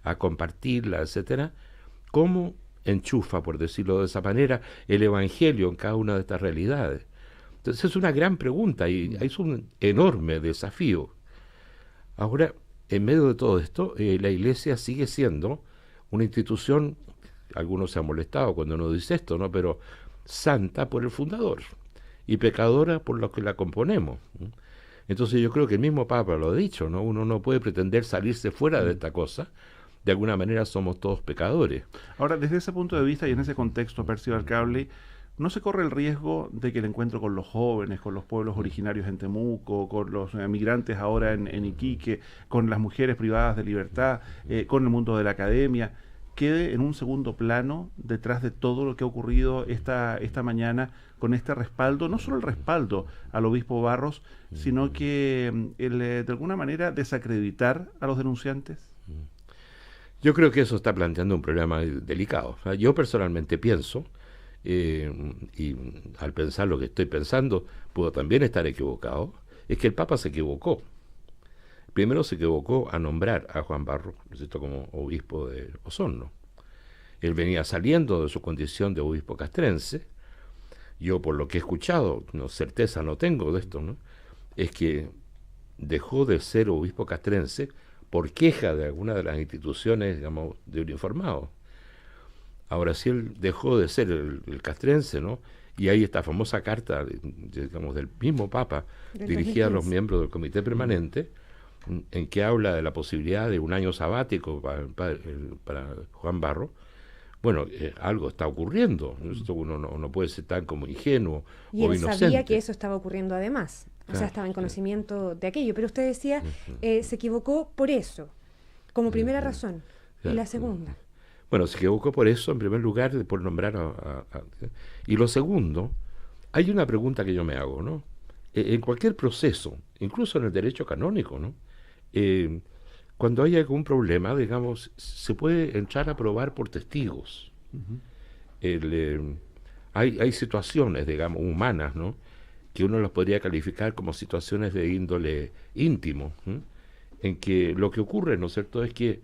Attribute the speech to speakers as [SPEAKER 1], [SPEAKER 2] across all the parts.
[SPEAKER 1] a compartirla, etcétera, ¿cómo enchufa, por decirlo de esa manera, el Evangelio en cada una de estas realidades? Entonces es una gran pregunta y es un enorme desafío. Ahora, en medio de todo esto, la Iglesia sigue siendo una institución, algunos se han molestado cuando uno dice esto, ¿no? Pero santa por el fundador y pecadora por los que la componemos. Entonces yo creo que el mismo Papa lo ha dicho, ¿no? Uno no puede pretender salirse fuera de esta cosa. De alguna manera somos todos pecadores.
[SPEAKER 2] Ahora, desde ese punto de vista y en ese contexto, Percival Cable, ¿no se corre el riesgo de que el encuentro con los jóvenes, con los pueblos originarios en Temuco, con los migrantes ahora en Iquique, con las mujeres privadas de libertad, con el mundo de la academia, quede en un segundo plano detrás de todo lo que ha ocurrido esta mañana con este respaldo, no solo el respaldo al obispo Barros, sino que de alguna manera desacreditar a los denunciantes?
[SPEAKER 1] Yo creo que eso está planteando un problema delicado. O sea, yo personalmente pienso, y al pensar lo que estoy pensando, puedo también estar equivocado, es que el Papa se equivocó. Primero se equivocó a nombrar a Juan Barros, ¿no es cierto?, como obispo de Osorno. Él venía saliendo de su condición de obispo castrense. Yo, por lo que he escuchado, no certeza no tengo de esto, ¿no?, es que dejó de ser obispo castrense por queja de alguna de las instituciones, digamos, de uniformados. Ahora, si él dejó de ser el castrense, ¿no?, y hay esta famosa carta, digamos, del mismo Papa, dirigida a los miembros del comité permanente, en que habla de la posibilidad de un año sabático para Juan Barros. Bueno, algo está ocurriendo. Esto uno no puede ser tan como ingenuo
[SPEAKER 3] y
[SPEAKER 1] o
[SPEAKER 3] él
[SPEAKER 1] inocente.
[SPEAKER 3] Sabía que eso estaba ocurriendo además.
[SPEAKER 1] Claro,
[SPEAKER 3] o sea, estaba en conocimiento de aquello. Pero usted decía, se equivocó por eso, como primera razón.
[SPEAKER 1] Claro.
[SPEAKER 3] Y la segunda.
[SPEAKER 1] Bueno, se equivocó por eso, en primer lugar, por nombrar Y lo segundo, hay una pregunta que yo me hago, ¿no? En cualquier proceso, incluso en el derecho canónico, ¿no?, cuando hay algún problema, digamos, se puede entrar a probar por testigos. Hay situaciones, digamos, humanas, ¿no?, que uno las podría calificar como situaciones de índole íntimo, en que lo que ocurre, ¿no es cierto?, es que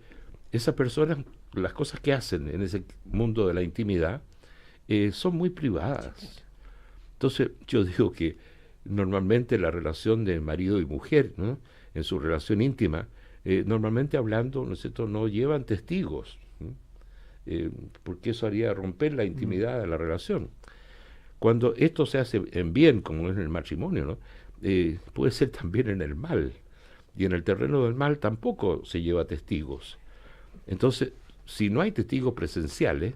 [SPEAKER 1] esas personas, las cosas que hacen en ese mundo de la intimidad, son muy privadas. Entonces, yo digo que normalmente la relación de marido y mujer, ¿no?, en su relación íntima, normalmente hablando, ¿no es cierto?, no llevan testigos, porque eso haría romper la intimidad de la relación. Cuando esto se hace en bien, como es en el matrimonio, ¿no?, puede ser también en el mal, y en el terreno del mal tampoco se lleva testigos. Entonces, si no hay testigos presenciales,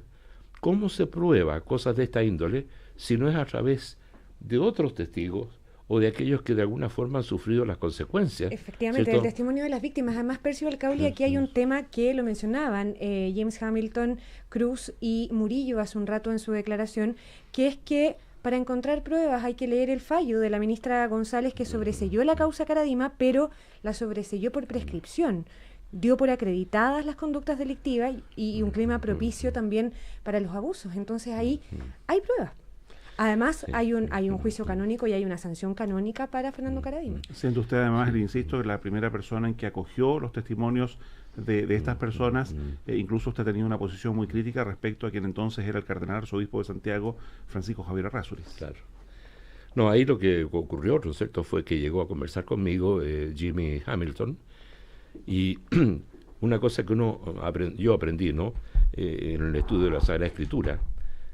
[SPEAKER 1] ¿cómo se prueba cosas de esta índole si no es a través de otros testigos o de aquellos que de alguna forma han sufrido las consecuencias?
[SPEAKER 3] Efectivamente,
[SPEAKER 1] ¿cierto?
[SPEAKER 3] el testimonio de las víctimas. Además, Percival Cable, aquí hay un tema que lo mencionaban James Hamilton, Cruz y Murillo hace un rato en su declaración, que es que para encontrar pruebas hay que leer el fallo de la ministra González, que sobreseyó la causa Caradima, pero la sobreseyó por prescripción. Dio por acreditadas las conductas delictivas y un clima propicio también para los abusos. Entonces ahí hay pruebas. Además, hay un juicio canónico y hay una sanción canónica para Fernando Caradima.
[SPEAKER 2] Siendo usted además, le insisto, la primera persona en que acogió los testimonios de estas personas, incluso usted tenía una posición muy crítica respecto a quien entonces era el cardenal arzobispo de Santiago, Francisco Javier Errázuriz.
[SPEAKER 1] Claro. No, ahí lo que ocurrió, ¿no es cierto?, fue que llegó a conversar conmigo Jimmy Hamilton, y una cosa que yo aprendí, ¿no?, en el estudio de la Sagrada Escritura,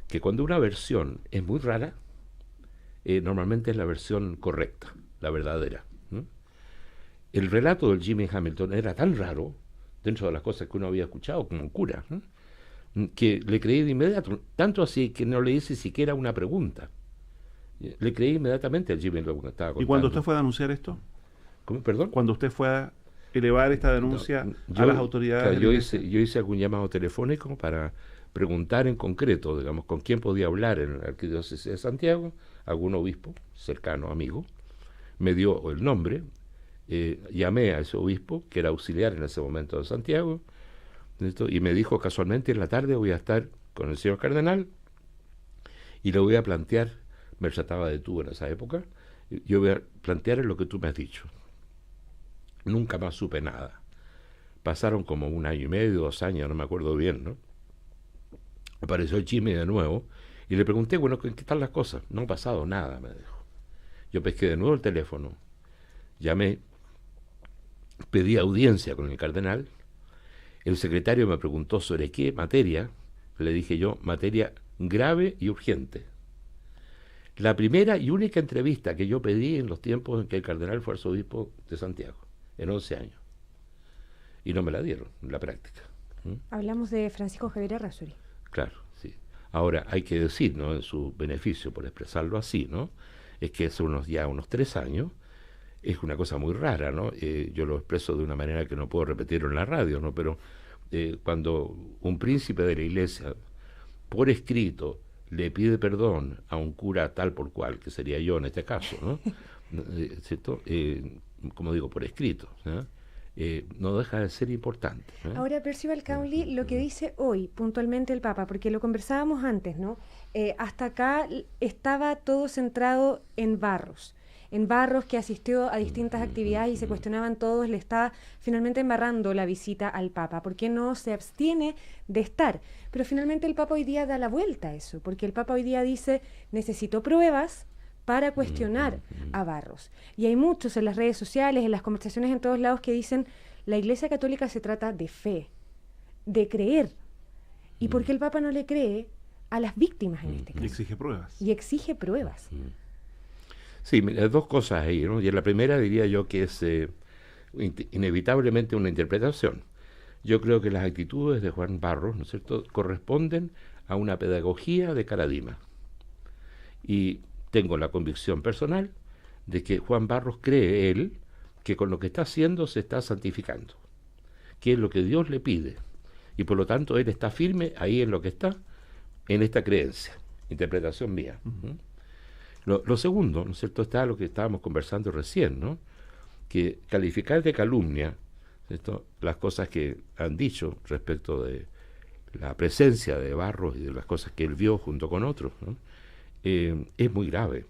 [SPEAKER 1] que cuando una versión es muy rara, normalmente es la versión correcta, la verdadera. El relato del Jimmy Hamilton era tan raro, dentro de las cosas que uno había escuchado como un cura, que le creí de inmediato, tanto así que no le hice siquiera una pregunta. Le creí inmediatamente al Jimmy lo que estaba contando.
[SPEAKER 2] ¿Y cuando usted fue a denunciar esto?
[SPEAKER 1] ¿Cómo? ¿Perdón?
[SPEAKER 2] Cuando usted fue a elevar esta denuncia a las autoridades.
[SPEAKER 1] Claro, yo hice algún llamado telefónico para preguntar en concreto, digamos, con quién podía hablar en la Arquidiócesis de Santiago, algún obispo cercano, amigo, me dio el nombre, llamé a ese obispo, que era auxiliar en ese momento de Santiago, y me dijo casualmente en la tarde voy a estar con el señor cardenal y le voy a plantear, me trataba de tú en esa época, yo voy a plantear lo que tú me has dicho. Nunca más supe nada. Pasaron como 1 año y medio, 2 años, no me acuerdo bien, ¿no? Apareció el Jimmy de nuevo y le pregunté, bueno, ¿qué tal las cosas? No ha pasado nada, me dijo. Yo pesqué de nuevo el teléfono, llamé, pedí audiencia con el cardenal, el secretario me preguntó sobre qué materia, le dije yo, materia grave y urgente. La primera y única entrevista que yo pedí en los tiempos en que el cardenal fue arzobispo de Santiago, en 11 años. Y no me la dieron en la práctica.
[SPEAKER 3] Hablamos de Francisco Javier Errázuriz.
[SPEAKER 1] Claro, sí. Ahora, hay que decir, ¿no?, en su beneficio, por expresarlo así, ¿no?, es que hace unos 3 años, es una cosa muy rara, ¿no? Yo lo expreso de una manera que no puedo repetirlo en la radio, ¿no? Pero cuando un príncipe de la iglesia, por escrito, le pide perdón a un cura tal por cual, que sería yo en este caso, ¿no? ¿Cierto? Como digo, por escrito, ¿no? No deja de ser importante, ¿eh?
[SPEAKER 3] Ahora, Percival Cauli, lo que dice hoy puntualmente el Papa, porque lo conversábamos antes, ¿no? Hasta acá estaba todo centrado en Barros que asistió a distintas actividades y se cuestionaban todos, le está finalmente embarrando la visita al Papa, ¿por qué no se abstiene de estar? Pero finalmente el Papa hoy día da la vuelta a eso, porque el Papa hoy día dice, necesito pruebas para cuestionar a Barros. Y hay muchos en las redes sociales, en las conversaciones en todos lados que dicen, la Iglesia Católica se trata de fe, de creer. ¿Y por qué el Papa no le cree a las víctimas en este caso?
[SPEAKER 2] Y exige pruebas.
[SPEAKER 3] Y exige pruebas.
[SPEAKER 1] Sí, mira, dos cosas ahí, ¿no? Y en la primera diría yo que es inevitablemente una interpretación. Yo creo que las actitudes de Juan Barros, ¿no es cierto?, corresponden a una pedagogía de Caradima. Y tengo la convicción personal de que Juan Barros cree él que con lo que está haciendo se está santificando, que es lo que Dios le pide, y por lo tanto él está firme ahí en lo que está, en esta creencia, interpretación mía. Lo segundo, ¿no es cierto?, está lo que estábamos conversando recién, ¿no?, que calificar de calumnia, ¿cierto?, las cosas que han dicho respecto de la presencia de Barros y de las cosas que él vio junto con otros, ¿no?, es muy grave.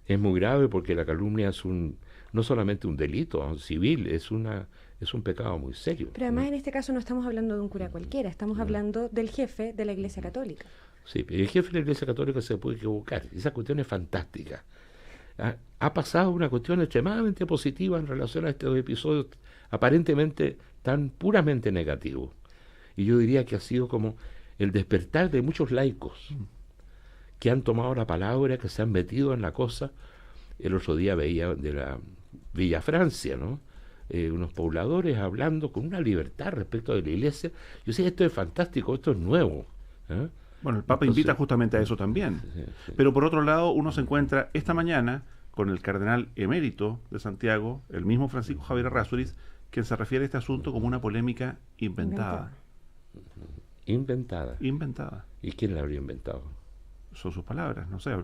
[SPEAKER 1] Es muy grave porque la calumnia es no solamente un delito civil, es un pecado muy serio.
[SPEAKER 3] Pero además, ¿no?, en este caso no estamos hablando de un cura cualquiera, estamos hablando del jefe de la Iglesia Católica.
[SPEAKER 1] Sí, pero el jefe de la Iglesia Católica se puede equivocar. Esa cuestión es fantástica. Ha pasado una cuestión extremadamente positiva en relación a estos episodios aparentemente tan puramente negativos. Y yo diría que ha sido como el despertar de muchos laicos que han tomado la palabra, que se han metido en la cosa. El otro día veía de la Villa Francia, ¿no?, unos pobladores hablando con una libertad respecto de la iglesia. Yo decía, esto es fantástico, esto es nuevo, ¿eh?
[SPEAKER 2] Bueno, el Papa invita justamente a eso también.
[SPEAKER 1] Sí.
[SPEAKER 2] Pero por otro lado, uno se encuentra esta mañana con el cardenal emérito de Santiago, el mismo Francisco Javier Errázuriz, quien se refiere a este asunto como una polémica inventada.
[SPEAKER 1] Inventada. ¿Y quién la habría inventado?
[SPEAKER 2] Son sus palabras, no sé,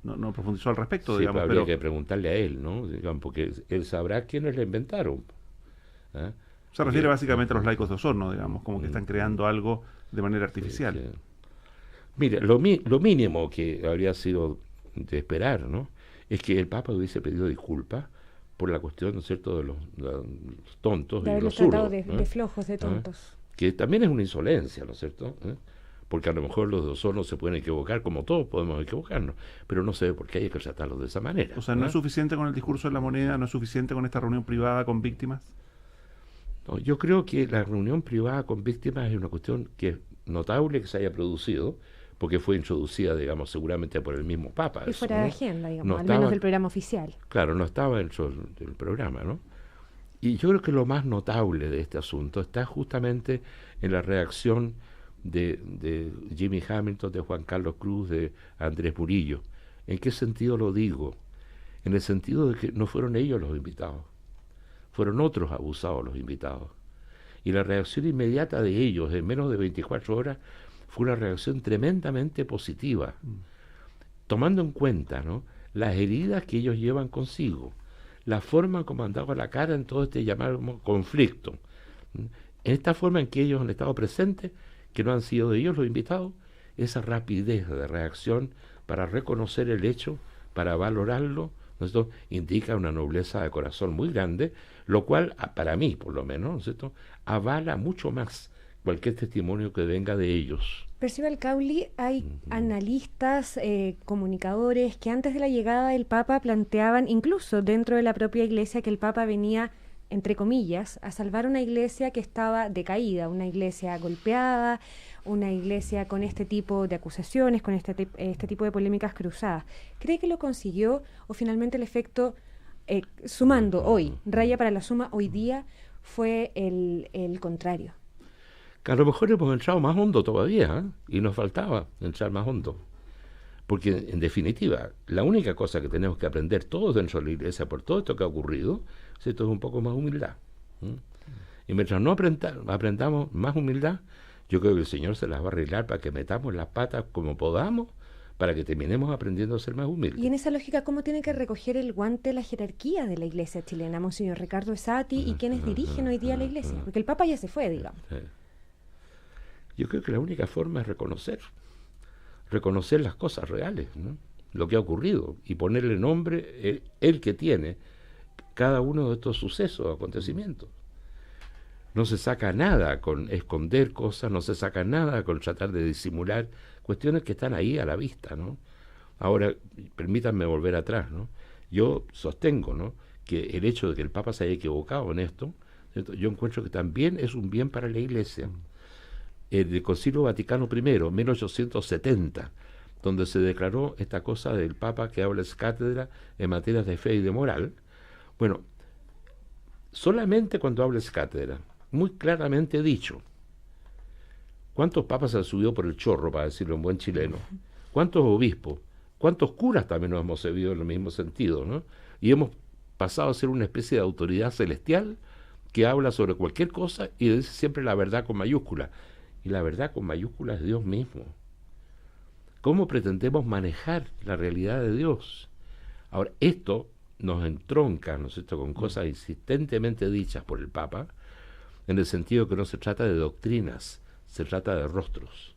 [SPEAKER 2] no profundizó al respecto,
[SPEAKER 1] Sí,
[SPEAKER 2] digamos,
[SPEAKER 1] habría
[SPEAKER 2] pero
[SPEAKER 1] que preguntarle a él, ¿no?, digamos, porque él sabrá quiénes la inventaron. ¿Eh?
[SPEAKER 2] se refiere básicamente a los laicos de Osorno, digamos, como que están creando algo de manera artificial.
[SPEAKER 1] Sí. Mira, lo mínimo que habría sido de esperar, ¿no?, es que el Papa hubiese pedido disculpas por la cuestión, ¿no es cierto?, de los tontos
[SPEAKER 3] de
[SPEAKER 1] y
[SPEAKER 3] haberlos
[SPEAKER 1] los
[SPEAKER 3] tratado
[SPEAKER 1] zurdos,
[SPEAKER 3] de flojos, de tontos.
[SPEAKER 1] Que también es una insolencia, ¿no es cierto?, porque a lo mejor los de Osorno se pueden equivocar, como todos podemos equivocarnos, pero no se ve por qué hay que tratarlos de esa manera.
[SPEAKER 2] O sea, ¿no es suficiente con el discurso de la moneda? ¿No es suficiente con esta reunión privada con víctimas?
[SPEAKER 1] No, yo creo que la reunión privada con víctimas es una cuestión que es notable que se haya producido, porque fue introducida, digamos, seguramente por el mismo Papa.
[SPEAKER 3] Y fuera de agenda, digamos,
[SPEAKER 1] no
[SPEAKER 3] al
[SPEAKER 1] estaba,
[SPEAKER 3] menos del programa oficial.
[SPEAKER 1] Claro, no estaba dentro del programa, ¿no? Y yo creo que lo más notable de este asunto está justamente en la reacción de Jimmy Hamilton, de Juan Carlos Cruz, de Andrés Murillo. ¿En qué sentido lo digo? En el sentido de que no fueron ellos los invitados, fueron otros abusados los invitados. Y la reacción inmediata de ellos, en menos de 24 horas, fue una reacción tremendamente positiva, tomando en cuenta, ¿no?, las heridas que ellos llevan consigo, la forma como han dado la cara en todo este llamado conflicto, en esta forma en que ellos han estado presentes, que no han sido de ellos los invitados, esa rapidez de reacción para reconocer el hecho, para valorarlo, ¿no es cierto?, indica una nobleza de corazón muy grande, lo cual, para mí por lo menos, ¿no es cierto?, avala mucho más cualquier testimonio que venga de ellos.
[SPEAKER 3] Percival Cauli, hay analistas, comunicadores que antes de la llegada del Papa planteaban, incluso dentro de la propia Iglesia, que el Papa venía, entre comillas, a salvar una Iglesia que estaba decaída, una Iglesia golpeada, una Iglesia con este tipo de acusaciones, con este tipo de polémicas cruzadas. ¿Cree que lo consiguió o finalmente el efecto, sumando hoy, raya para la suma, hoy día fue el contrario?
[SPEAKER 1] Que a lo mejor hemos entrado más hondo todavía, ¿eh? Y nos faltaba entrar más hondo. Porque, en definitiva, la única cosa que tenemos que aprender todos dentro de la Iglesia por todo esto que ha ocurrido, ¿cierto?, es un poco más humildad. Y mientras no aprendamos más humildad, yo creo que el Señor se las va a arreglar para que metamos las patas como podamos, para que terminemos aprendiendo a ser más humildes.
[SPEAKER 3] Y en esa lógica, ¿cómo tiene que recoger el guante la jerarquía de la Iglesia chilena, Monseñor Ricardo Esati, y quienes dirigen hoy día la Iglesia? Porque el Papa ya se fue, digamos.
[SPEAKER 1] Yo creo que la única forma es reconocer las cosas reales, ¿no?, lo que ha ocurrido, y ponerle nombre el que tiene cada uno de estos sucesos o acontecimientos. No se saca nada con esconder cosas, no se saca nada con tratar de disimular cuestiones que están ahí a la vista, ¿no? Ahora, permítanme volver atrás, ¿no? Yo sostengo, ¿no?, que el hecho de que el Papa se haya equivocado en esto, ¿cierto?, yo encuentro que también es un bien para la Iglesia. El Concilio Vaticano I, 1870, donde se declaró esta cosa del Papa que habla cátedra en materias de fe y de moral. Bueno, solamente cuando hables cátedra, muy claramente dicho, ¿cuántos papas han subido por el chorro, para decirlo en buen chileno? ¿Cuántos obispos? ¿Cuántos curas también nos hemos servido en el mismo sentido, ¿no? Y hemos pasado a ser una especie de autoridad celestial que habla sobre cualquier cosa y dice siempre la verdad con mayúscula. Y la verdad con mayúsculas es Dios mismo. ¿Cómo pretendemos manejar la realidad de Dios? Ahora, esto nos entronca, ¿no es cierto?, con cosas insistentemente dichas por el Papa, en el sentido que no se trata de doctrinas, se trata de rostros.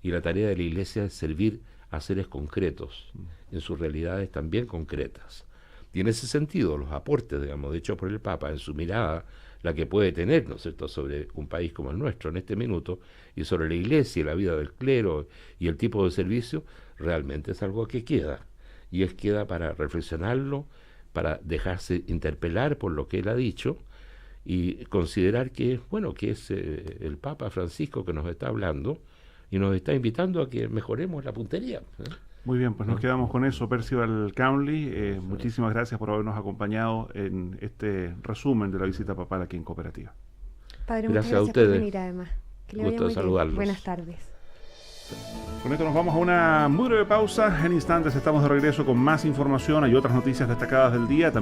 [SPEAKER 1] Y la tarea de la Iglesia es servir a seres concretos, en sus realidades también concretas. Y en ese sentido, los aportes, digamos, hechos por el Papa en su mirada, la que puede tener, ¿no es cierto?, sobre un país como el nuestro en este minuto, y sobre la Iglesia y la vida del clero y el tipo de servicio, realmente es algo que queda. Y queda para reflexionarlo, para dejarse interpelar por lo que él ha dicho, y considerar que, bueno, que es el Papa Francisco que nos está hablando, y nos está invitando a que mejoremos la puntería, ¿eh?
[SPEAKER 2] Muy bien, pues nos quedamos con eso, Percival Cauli. Muchísimas gracias por habernos acompañado en este resumen de la visita papal aquí en Cooperativa.
[SPEAKER 3] Padre, muchas gracias
[SPEAKER 1] a ustedes
[SPEAKER 3] por venir, además. Que le vaya
[SPEAKER 1] gusto
[SPEAKER 3] muy
[SPEAKER 1] saludarlos.
[SPEAKER 3] bien. Buenas tardes.
[SPEAKER 2] Con esto nos vamos a una muy breve pausa. En instantes estamos de regreso con más información y otras noticias destacadas del día.